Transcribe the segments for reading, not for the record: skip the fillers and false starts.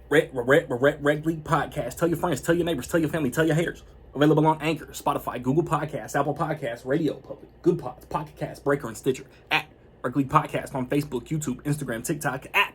Red League Podcast. Tell your friends, tell your neighbors, tell your family, tell your haters. Available on Anchor, Spotify, Google Podcasts, Apple Podcasts, Radio Public, Good Pods, Pocket Cast, Breaker, and Stitcher. At Red League Podcast on Facebook, YouTube, Instagram, TikTok. At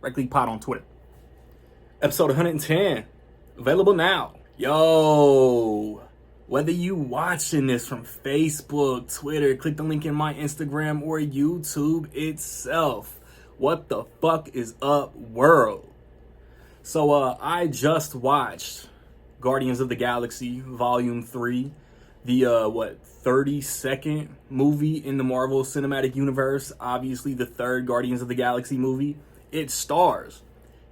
Red League Pod on Twitter. Episode 110. Available now. Yo, whether you watching this from Facebook, Twitter, click the link in my Instagram, or YouTube itself. What the fuck is up, world? So I just watched Guardians of the Galaxy Volume 3, the 32nd movie in the Marvel Cinematic Universe, obviously the third Guardians of the Galaxy movie. It stars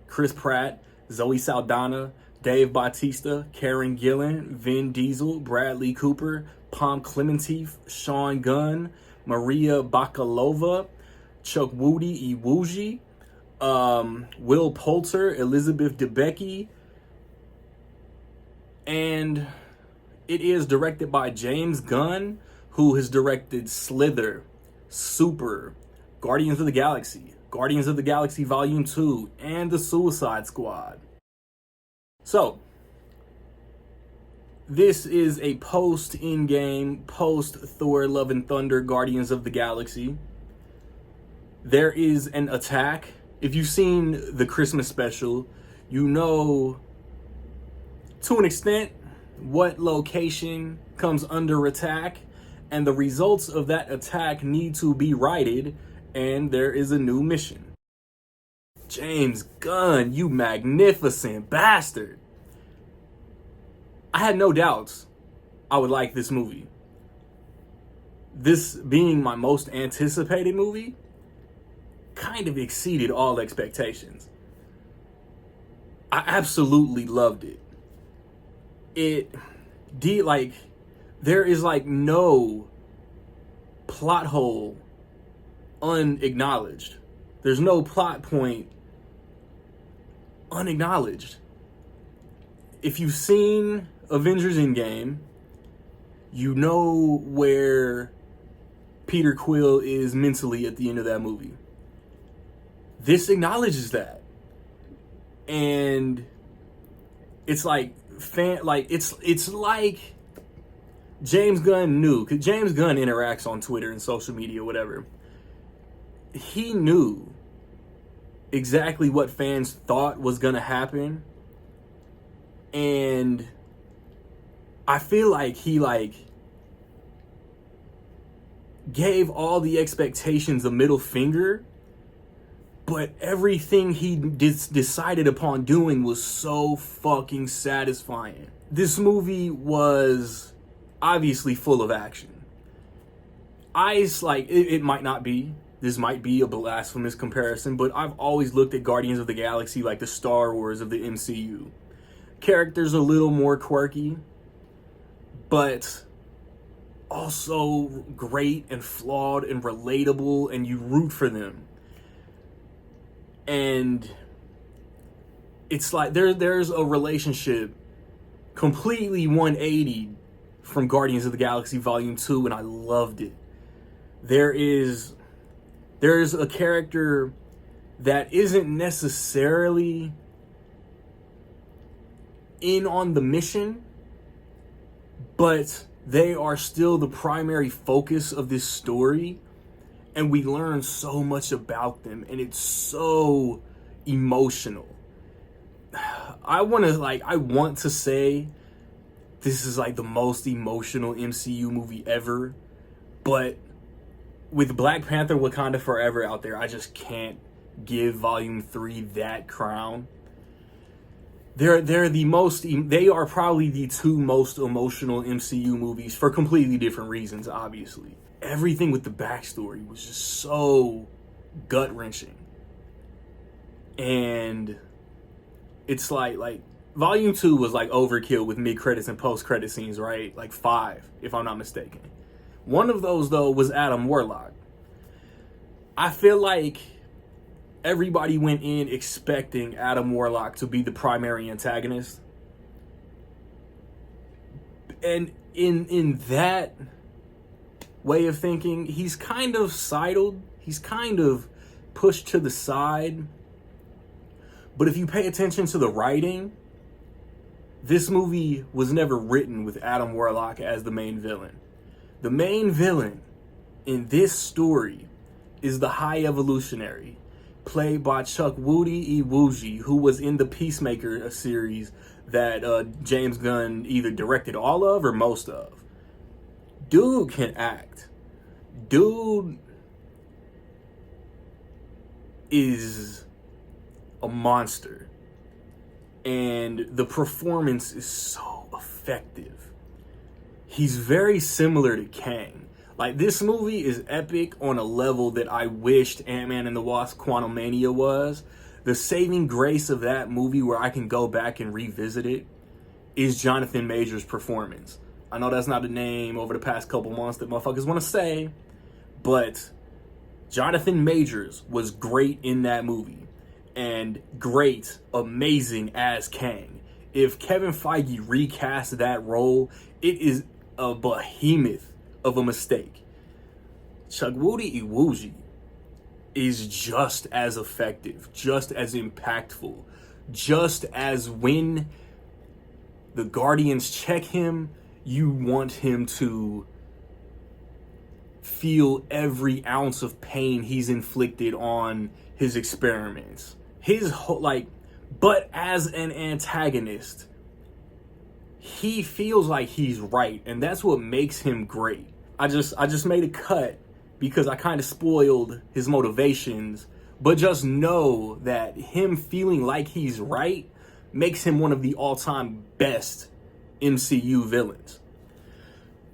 Chris Pratt, Zoe Saldana, Dave Bautista, Karen Gillan, Vin Diesel, Bradley Cooper, Pom Klementieff, Sean Gunn, Maria Bakalova, Chukwudi Iwuji, Will Poulter, Elizabeth Debicki, and it is directed by James Gunn, who has directed Slither, Super, Guardians of the Galaxy Volume 2, and The Suicide Squad. So, this is a post-Endgame, post-Thor Love and Thunder Guardians of the Galaxy. There is an attack. If you've seen the Christmas special, you know, to an extent, what location comes under attack, and the results of that attack need to be righted, and there is a new mission. James Gunn, you magnificent bastard. I had no doubts I would like this movie. This being my most anticipated movie, kind of exceeded all expectations. I absolutely loved it. There is no plot hole unacknowledged. There's no plot point unacknowledged. If you've seen Avengers Endgame, you know where Peter Quill is mentally at the end of that movie. This acknowledges that. And it's like James Gunn knew, because James Gunn interacts on Twitter and social media, whatever. He knew exactly what fans thought was gonna happen, and I feel like he gave all the expectations a middle finger, but everything he decided upon doing was so fucking satisfying. This movie was obviously full of action. It might not be. This might be a blasphemous comparison, but I've always looked at Guardians of the Galaxy like the Star Wars of the MCU. Characters a little more quirky, but also great and flawed and relatable, and you root for them. And it's like there's a relationship completely 180 from Guardians of the Galaxy Volume 2, and I loved it. There's a character that isn't necessarily in on the mission, but they are still the primary focus of this story, and we learn so much about them, and it's so emotional. I want to say this is the most emotional MCU movie ever, but with Black Panther Wakanda Forever out there, I just can't give Volume 3 that crown. They are probably the two most emotional MCU movies for completely different reasons, obviously. Everything with the backstory was just so gut-wrenching. And it's like Volume 2 was overkill with mid-credits and post-credit scenes, right? 5, if I'm not mistaken. One of those, though, was Adam Warlock. I feel like everybody went in expecting Adam Warlock to be the primary antagonist. And in that way of thinking, he's kind of sidled. He's kind of pushed to the side. But if you pay attention to the writing, this movie was never written with Adam Warlock as the main villain. The main villain in this story is the High Evolutionary, played by Chukwudi Iwuji, who was in the Peacemaker series that James Gunn either directed all of or most of. Dude can act. Dude is a monster. And the performance is so effective. He's very similar to Kang. Like, this movie is epic on a level that I wished Ant-Man and the Wasp: Quantumania was. The saving grace of that movie, where I can go back and revisit it, is Jonathan Majors' performance. I know that's not a name over the past couple months that motherfuckers want to say, but Jonathan Majors was great in that movie. And great, amazing as Kang. If Kevin Feige recast that role, it is a behemoth of a mistake. Chukwudi Iwuji is just as effective, just as impactful, just as when the Guardians check him, you want him to feel every ounce of pain he's inflicted on his experiments. His whole, but as an antagonist, he feels like he's right, and that's what makes him great. I just made a cut because I kind of spoiled his motivations, but just know that him feeling like he's right makes him one of the all-time best MCU villains.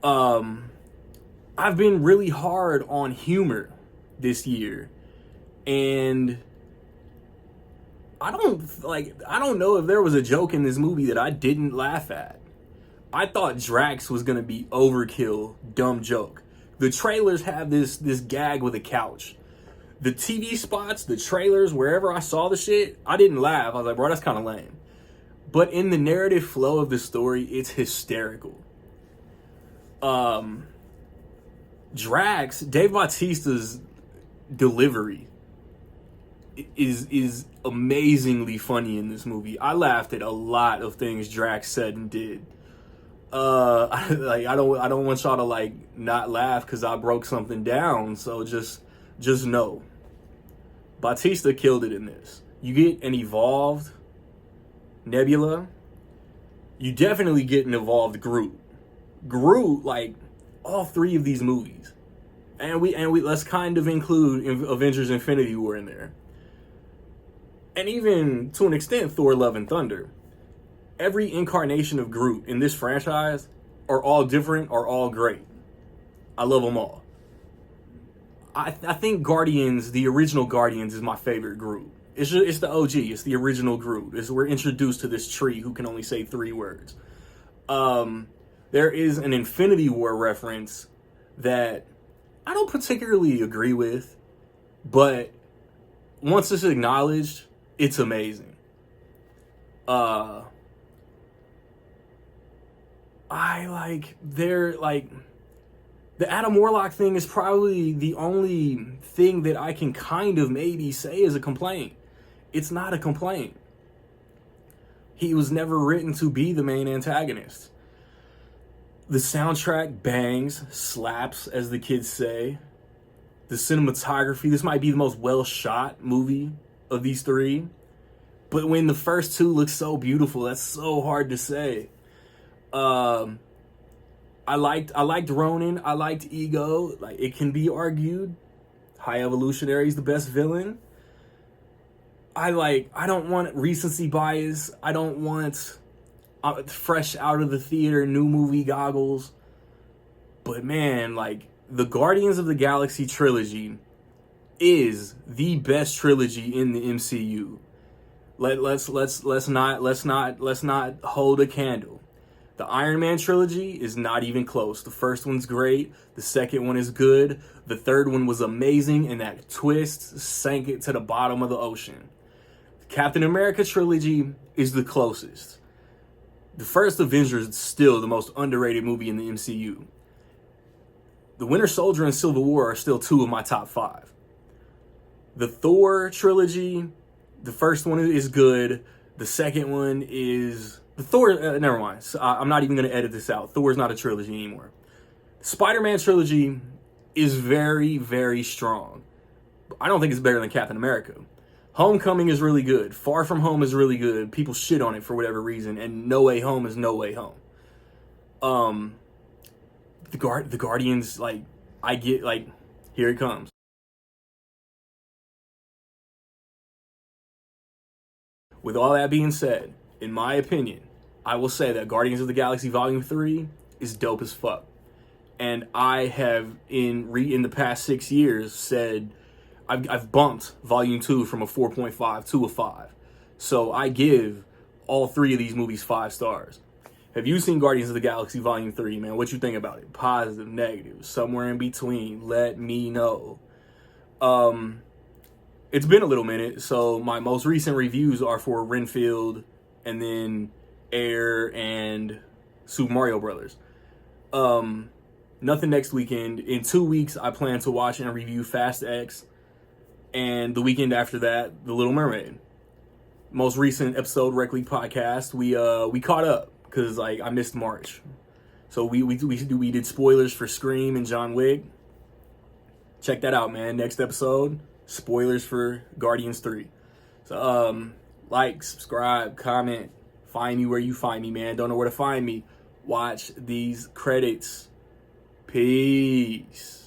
I've been really hard on humor this year, and I don't know if there was a joke in this movie that I didn't laugh at. I thought Drax was gonna be overkill, dumb joke. The trailers have this gag with a couch. The TV spots, the trailers, wherever I saw the shit, I didn't laugh. I was like, bro, that's kind of lame. But in the narrative flow of the story, it's hysterical. Drax, Dave Bautista's delivery is amazingly funny in this movie. I laughed at a lot of things Drax said and did. I don't want y'all to not laugh because I broke something down. So just know, Bautista killed it in this. You get an evolved Nebula. You definitely get an evolved Groot. All three of these movies, and we let's kind of include Avengers: Infinity War in there, and even to an extent Thor: Love and Thunder. Every incarnation of Groot in this franchise are all different, are all great. I love them all. I think Guardians, the original Guardians, is my favorite Groot. It's the OG. It's the original Groot. We're introduced to this tree who can only say 3 words. There is an Infinity War reference that I don't particularly agree with, but once it's acknowledged, it's amazing. The Adam Warlock thing is probably the only thing that I can kind of maybe say is a complaint. It's not a complaint. He was never written to be the main antagonist. The soundtrack bangs, slaps, as the kids say. The cinematography, this might be the most well-shot movie of these 3. But when the first 2 look so beautiful, that's so hard to say. I liked Ronan. I liked Ego. It can be argued High Evolutionary is the best villain. I don't want recency bias. I don't want fresh out of the theater, new movie goggles. But man, the Guardians of the Galaxy trilogy is the best trilogy in the MCU. Let's not hold a candle. The Iron Man trilogy is not even close. The first one's great. The second one is good. The third one was amazing, and that twist sank it to the bottom of the ocean. The Captain America trilogy is the closest. The first Avengers is still the most underrated movie in the MCU. The Winter Soldier and Civil War are still 2 of my top 5. The Thor trilogy, The first one is good. The second one is the Thor. Never mind. So I'm not even going to edit this out. Thor's not a trilogy anymore. Spider-Man trilogy is very, very strong. I don't think it's better than Captain America. Homecoming is really good. Far From Home is really good. People shit on it for whatever reason, and No Way Home is No Way Home. The Guardians, like, I get, like, here it comes. With all that being said, in my opinion, I will say that Guardians of the Galaxy Volume 3 is dope as fuck. And I have, in the past 6 years, said I've bumped Volume 2 from a 4.5 to a 5. So I give all 3 of these movies 5 stars. Have you seen Guardians of the Galaxy Volume 3, man? What you think about it? Positive, negative, somewhere in between? Let me know. It's been a little minute, so my most recent reviews are for Renfield and then Air and Super Mario Brothers. Nothing next weekend. In 2 weeks, I plan to watch and review Fast X, and the weekend after that, The Little Mermaid. Most recent episode, Rec League Podcast, we caught up because like I missed March, so we did spoilers for Scream and John Wick. Check that out, man. Next episode, spoilers for Guardians 3. So like, subscribe, comment, find me where you find me, man. Don't know where to find me. Watch these credits. Peace.